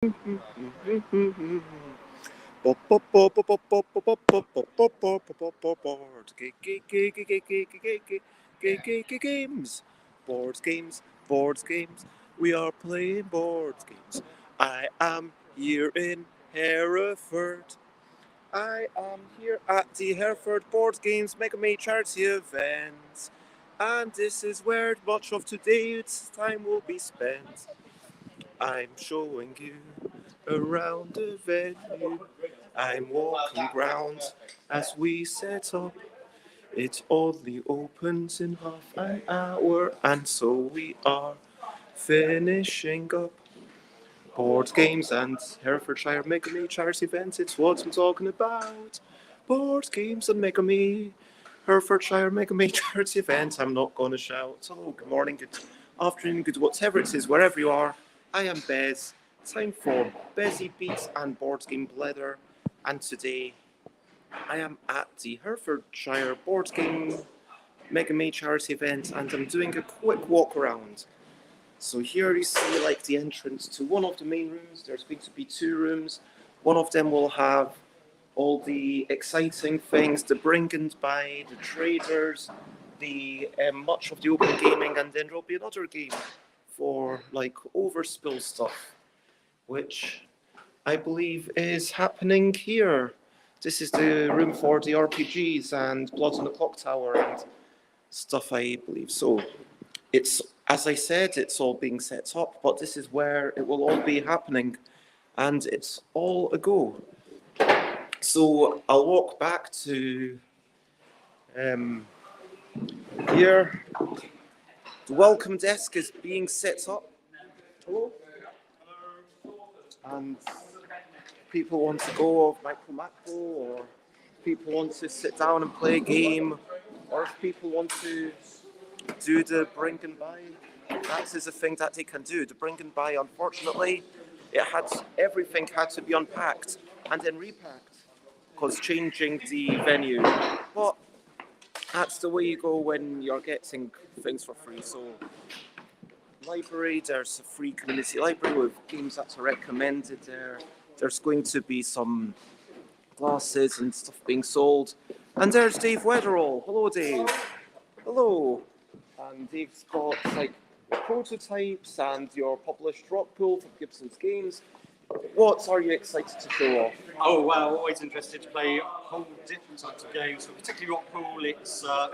Games, boards games. We are playing boards games. I am here in Hereford. I am here at the Hereford Board Games Mega May charity event, and this is where much of today's time will be spent. I'm showing you around the venue. I'm walking round as we set up. It only opens in half an hour, and so we are finishing up. Board games and Herefordshire Mega Me charity events, it's what I'm talking about. Board games and Mega Me, Herefordshire Mega Me charity event. I'm not going to shout. Hello, good morning, good afternoon, good whatever it is, wherever you are. I am Bez. Time for Bezzy Beats and Board Game Blether. And today I am at the Herefordshire Board Game Mega Me charity event, and I'm doing a quick walk around. So here you see like the entrance to one of the main rooms. There's going to be two rooms. One of them will have all the exciting things, the bring and buy, the traders, the much of the open gaming, and then there'll be another game for like overspill stuff, which I believe is happening here. This is the room for the RPGs and Blood on the Clock Tower and stuff, I believe. So it's, as I said, it's all being set up, but this is where it will all be happening, and it's all a go. So I'll walk back to here. The welcome desk is being set up. Hello. And people want to go of Macro, or people want to sit down and play a game, or if people want to do the bring and buy. That is a thing that they can do. The bring and buy, unfortunately, everything had to be unpacked and then repacked because changing the venue. But that's the way you go when you're getting things for free. So library, there's a free community library with games that are recommended there. There's going to be some glasses and stuff being sold. And there's Dave Weatherall. Hello, Dave. Hello. And Dave's got like prototypes and your published rock pool for Gibson's Games. What are you excited to show off? Oh well, always interested to play a whole different types of games. So particularly rock pool, it's a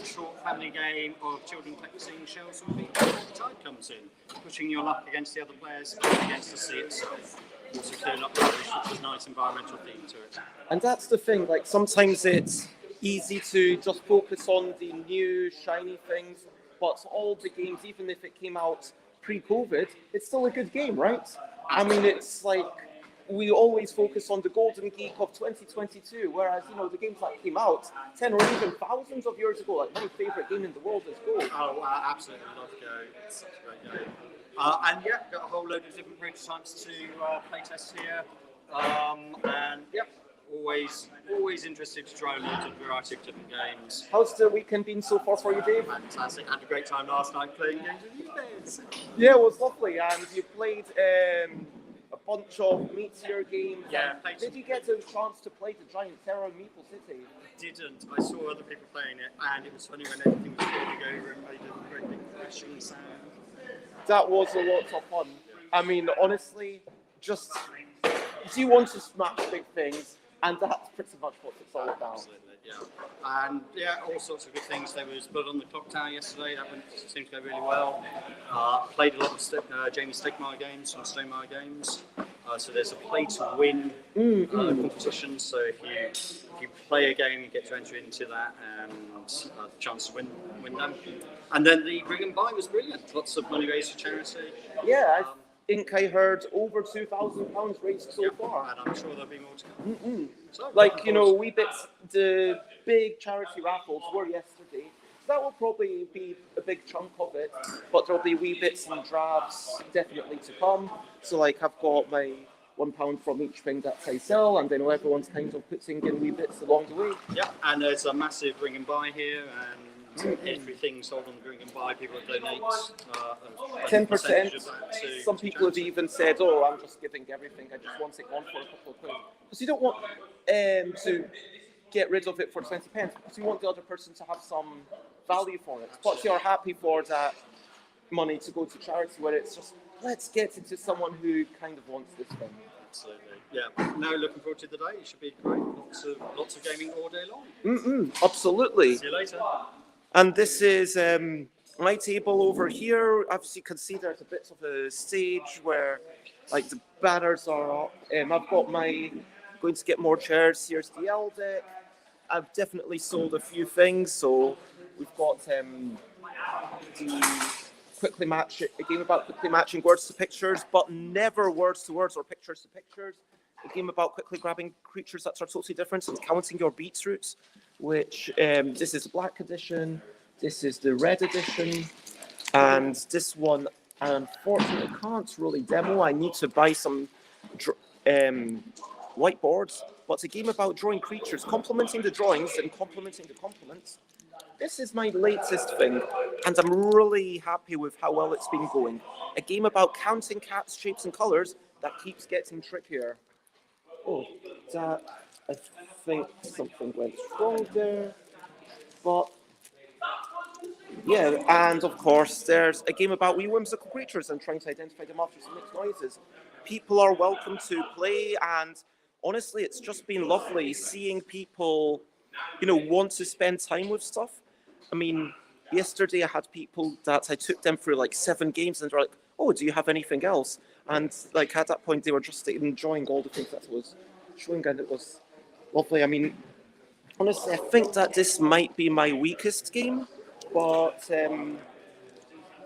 short family game of children collecting shells from beach. The tide comes in, pushing your luck against the other players and against the sea itself. Also clearing up rubbish, which is a nice environmental theme to it. And that's the thing, like sometimes it's easy to just focus on the new shiny things, but all the games, even if it came out pre-COVID, it's still a good game, right? I mean, it's like we always focus on the golden geek of 2022, whereas, you know, the games that came out 10 or even thousands of years ago, like my favorite game in the world is Go. Oh, absolutely love Go. It's such a great game. And yeah, got a whole load of different prototypes to play test here. And yeah, always interested to try a lot of variety of different games. How's the weekend been so far for you, Dave? Fantastic. Had a great time last night playing games with you guys. Yeah, it was lovely. And you played a bunch of Meteor games. Yeah. Did you get a chance to play the Giant Terror in Maple City? Didn't. I saw other people playing it, and it was funny when everything was falling over and made a great big crashing sound. That was a lot of fun. I mean, honestly, just do you want to smash big things? And that's pretty much what it's all about. Absolutely, yeah. And yeah, all sorts of good things. There was Blood on the Clock Tower yesterday. That seemed to go really well. Played a lot of Jamie Stegmaier games from Stonemaier Games. So there's a play to win competition. So if you play a game, you get to enter into that and a chance to win them. And then the bring and buy was brilliant. Lots of money raised for charity. Yeah. I think I heard over £2,000 raised so far. And I'm sure there'll be more to come. So, like, you know, the big charity raffles were yesterday. That will probably be a big chunk of it, but there'll be wee bits and drabs definitely to come. So, like, I've got my £1 from each thing that I sell, and then everyone's kind of putting in wee bits along the way. Yeah, and there's a massive bring and buy here, and everything sold on the drink and buy, people that donate a 10%. percentage of that to Some people have charity. even said, "Oh, I'm just giving everything. I just want it gone for a couple of quid." Because you don't want to get rid of it for 20 pence. Because you want the other person to have some value for it. But you're happy for that money to go to charity, where it's just, let's get it to someone who kind of wants this thing. Absolutely. Yeah. Now looking forward to the day. It should be great. Lots of gaming all day long. Absolutely. See you later. And this is my table over here. As you can see, there's a bit of a stage where, like, the banners are up. I've got going to get more chairs. Here's the L deck. I've definitely sold a few things. So we've got the a game about quickly matching words to pictures, but never words to words or pictures to pictures. A game about quickly grabbing creatures that are totally different and counting your beetroots, which this is the black edition, this is the red edition, and this one I unfortunately can't really demo. I need to buy some whiteboards, but it's a game about drawing creatures, complementing the drawings and complementing the complements. This is my latest thing, and I'm really happy with how well it's been going. A game about counting cats, shapes, and colours that keeps getting trickier. Oh, that, I think something went wrong there. But, yeah, and of course, there's a game about wee whimsical creatures and trying to identify them after some mixed noises. People are welcome to play, and honestly, it's just been lovely seeing people, want to spend time with stuff. I mean, yesterday I had people that I took them through like 7 games, and they're like, "Oh, do you have anything else?" And like at that point, they were just enjoying all the things that I was showing, and it was lovely. I mean, honestly, I think that this might be my weakest game, but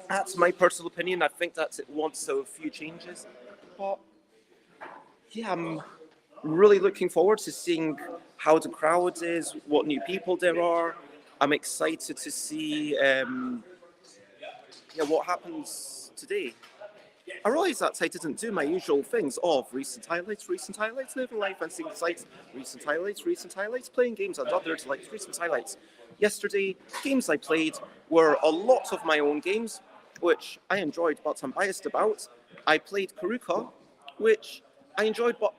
that's my personal opinion. I think that it wants a few changes, but yeah, I'm really looking forward to seeing how the crowd is, what new people there are. I'm excited to see what happens today. I realised that I didn't do my usual things of recent highlights, living life and seeing sights, recent highlights, playing games and other delights, recent highlights. Yesterday, games I played were a lot of my own games, which I enjoyed but I'm biased about. I played Karuka, which I enjoyed, but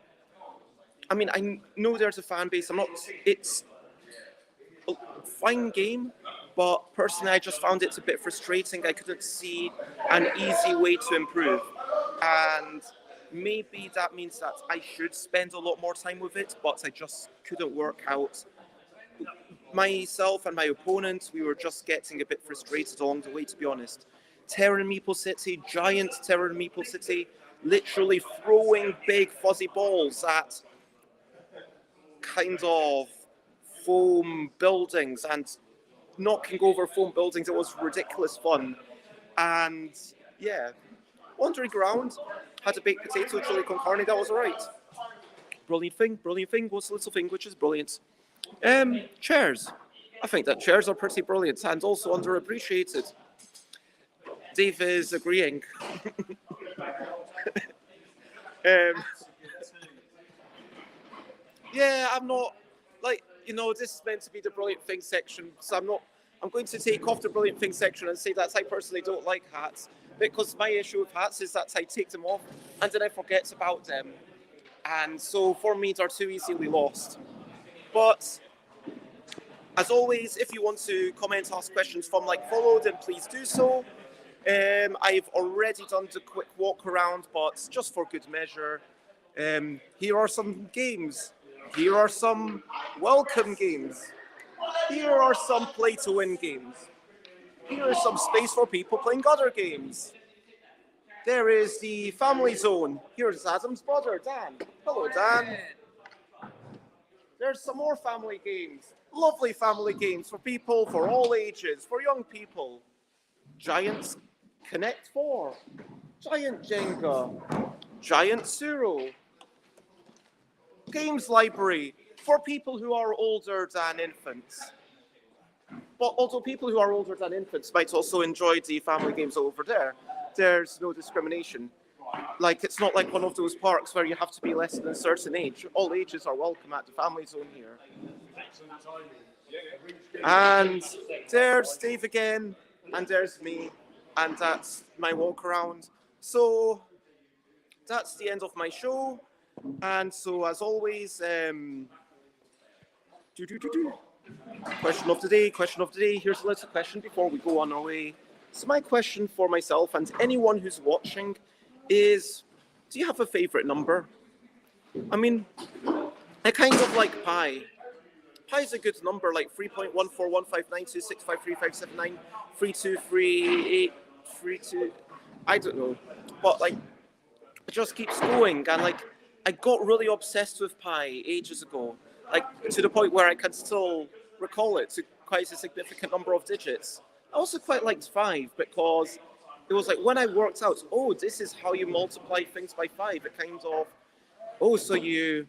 I mean, I know there's a fan base. It's a fine game, but personally, I just found it a bit frustrating. I couldn't see an easy way to improve. And maybe that means that I should spend a lot more time with it, but I just couldn't work out. Myself and my opponent, we were just getting a bit frustrated along the way, to be honest. Terror in Meeple City, giant Terror in Meeple City, literally throwing big fuzzy balls at kind of foam buildings and knocking over foam buildings. It was ridiculous fun. And yeah, wandering around, had a baked potato, chili con carne, that was alright. Brilliant thing, what's the little thing which is brilliant? Chairs. I think that chairs are pretty brilliant and also underappreciated. Dave is agreeing. Yeah, I'm not, this is meant to be the brilliant things section, so I'm going to take off the brilliant things section and say that I personally don't like hats, because my issue with hats is that I take them off and then I forget about them. And so for me, they're too easily lost. But as always, if you want to comment, ask questions from Like Follow, then please do so. I've already done the quick walk around, but just for good measure, here are some games. Here are some welcome games. Here are some play to win games. Here is some space for people playing other games. There is the family zone. Here's Adam's brother, Dan. Hello, Dan. There's some more family games. Lovely family games for people for all ages, for young people. Giant Connect 4. Giant Jenga. Giant Suro. Games library for people who are older than infants. But also people who are older than infants might also enjoy the family games over there. There's no discrimination. Like, it's not like one of those parks where you have to be less than a certain age. All ages are welcome at the family zone here. And there's Dave again, and there's me, and that's my walk around. So that's the end of my show. And so, as always, do do do do. Question of the day. Question of the day. Here's a little question before we go on our way. So my question for myself and anyone who's watching is: do you have a favorite number? I mean, I kind of like pi. Pi is a good number, like 3.1415926535793323832. I don't know, but like it just keeps going, and like I got really obsessed with pi ages ago, like to the point where I can still recall it to quite a significant number of digits. I also quite liked five because it was like when I worked out, oh, this is how you multiply things by five. It kind of, oh, so you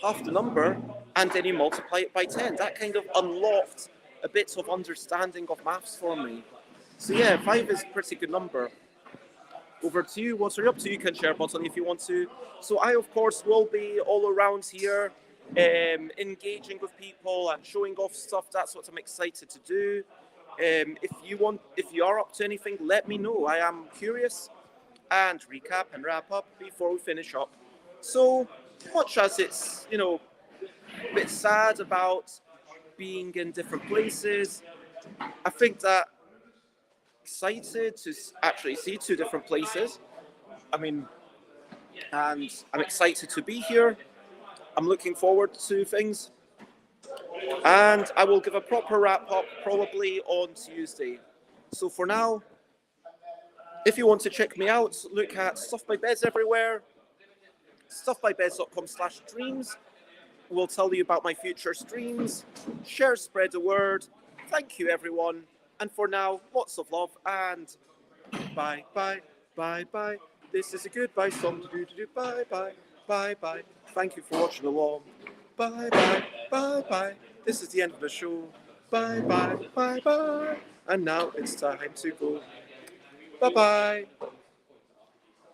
half the number and then you multiply it by 10. That kind of unlocked a bit of understanding of maths for me. So yeah, five is a pretty good number. Over to you. What are you up to? You can share a button if you want to. So I, of course, will be all around here, engaging with people and showing off stuff. That's what I'm excited to do. If you are up to anything, let me know. I am curious. And recap and wrap up before we finish up. So, much as it's a bit sad about being in different places, I think that excited to actually see two different places. I mean, and I'm excited to be here. I'm looking forward to things, and I will give a proper wrap up probably on Tuesday. So for now, if you want to check me out, look at Stuff by Beds everywhere. Stuffbybeds.com/streams will tell you about my future streams. Share, spread the word. Thank you, everyone. And for now, lots of love and bye, bye, bye, bye. This is a goodbye song. Do, do, do, bye, bye, bye, bye. Thank you for watching along. Bye, bye, bye, bye. This is the end of the show. Bye, bye, bye, bye. And now it's time to go. Bye, bye.